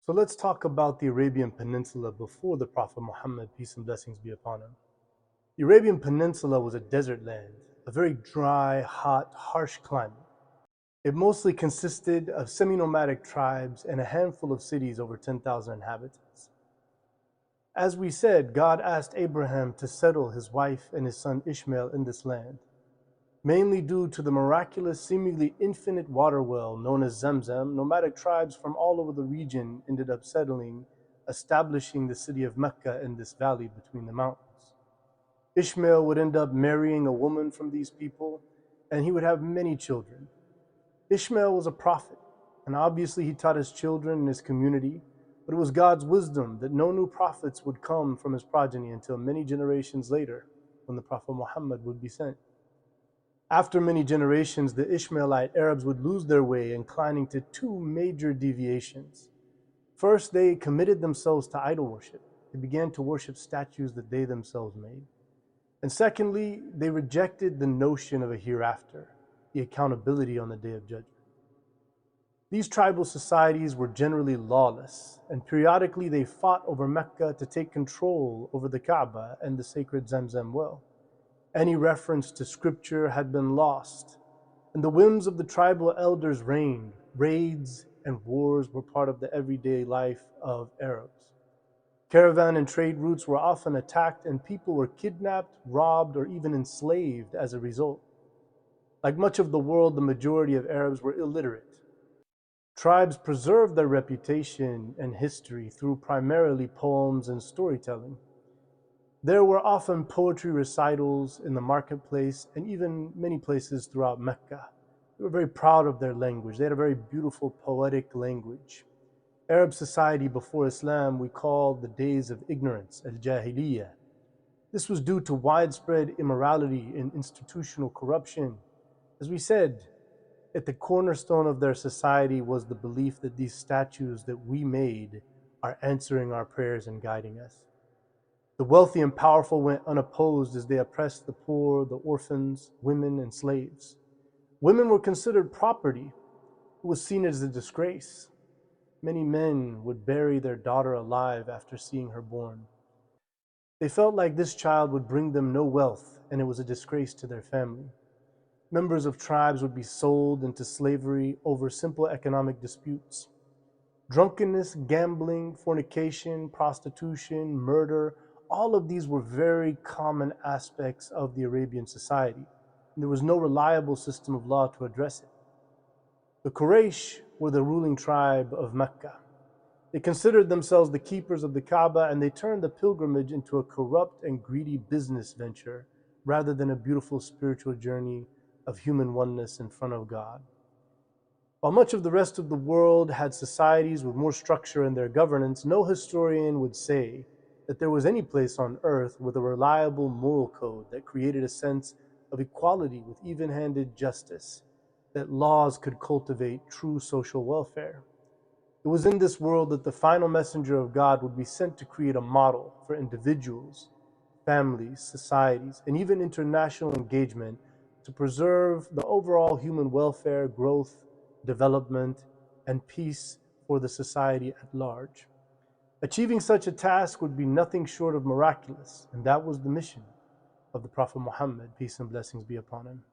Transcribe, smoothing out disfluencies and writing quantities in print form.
So let's talk about the Arabian Peninsula before the Prophet Muhammad, peace and blessings be upon him. The Arabian Peninsula was a desert land, a very dry, hot, harsh climate. It mostly consisted of semi-nomadic tribes and a handful of cities over 10,000 inhabitants. As we said, God asked Abraham to settle his wife and his son Ishmael in this land, mainly due to the miraculous, seemingly infinite water well known as Zamzam. Nomadic tribes from all over the region ended up settling, establishing the city of Mecca in this valley between the mountains. Ishmael would end up marrying a woman from these people, and he would have many children. Ishmael was a prophet, and obviously he taught his children and his community, but it was God's wisdom that no new prophets would come from his progeny until many generations later, when the Prophet Muhammad would be sent. After many generations, the Ishmaelite Arabs would lose their way, inclining to two major deviations. First, they committed themselves to idol worship. They began to worship statues that they themselves made. And secondly, they rejected the notion of a hereafter, the accountability on the Day of Judgment. These tribal societies were generally lawless, and periodically they fought over Mecca to take control over the Kaaba and the sacred Zamzam well. Any reference to scripture had been lost, and the whims of the tribal elders reigned. Raids and wars were part of the everyday life of Arabs. Caravan and trade routes were often attacked, and people were kidnapped, robbed, or even enslaved as a result. Like much of the world, the majority of Arabs were illiterate. Tribes preserved their reputation and history through primarily poems and storytelling. There were often poetry recitals in the marketplace and even many places throughout Mecca. They were very proud of their language. They had a very beautiful poetic language. Arab society before Islam we call the days of ignorance, al-Jahiliyya. This was due to widespread immorality and institutional corruption. As we said, at the cornerstone of their society was the belief that these statues that we made are answering our prayers and guiding us. The wealthy and powerful went unopposed as they oppressed the poor, the orphans, women, and slaves. Women were considered property. It was seen as a disgrace. Many men would bury their daughter alive after seeing her born. They felt like this child would bring them no wealth, and it was a disgrace to their family. Members of tribes would be sold into slavery over simple economic disputes. Drunkenness, gambling, fornication, prostitution, murder, all of these were very common aspects of the Arabian society, and there was no reliable system of law to address it. The Quraysh were the ruling tribe of Mecca. They considered themselves the keepers of the Kaaba, and they turned the pilgrimage into a corrupt and greedy business venture rather than a beautiful spiritual journey of human oneness in front of God. While much of the rest of the world had societies with more structure in their governance, no historian would say that there was any place on earth with a reliable moral code that created a sense of equality with even-handed justice, that laws could cultivate true social welfare. It was in this world that the final messenger of God would be sent to create a model for individuals, families, societies, and even international engagement to preserve the overall human welfare, growth, development, and peace for the society at large. Achieving such a task would be nothing short of miraculous, and that was the mission of the Prophet Muhammad, peace and blessings be upon him.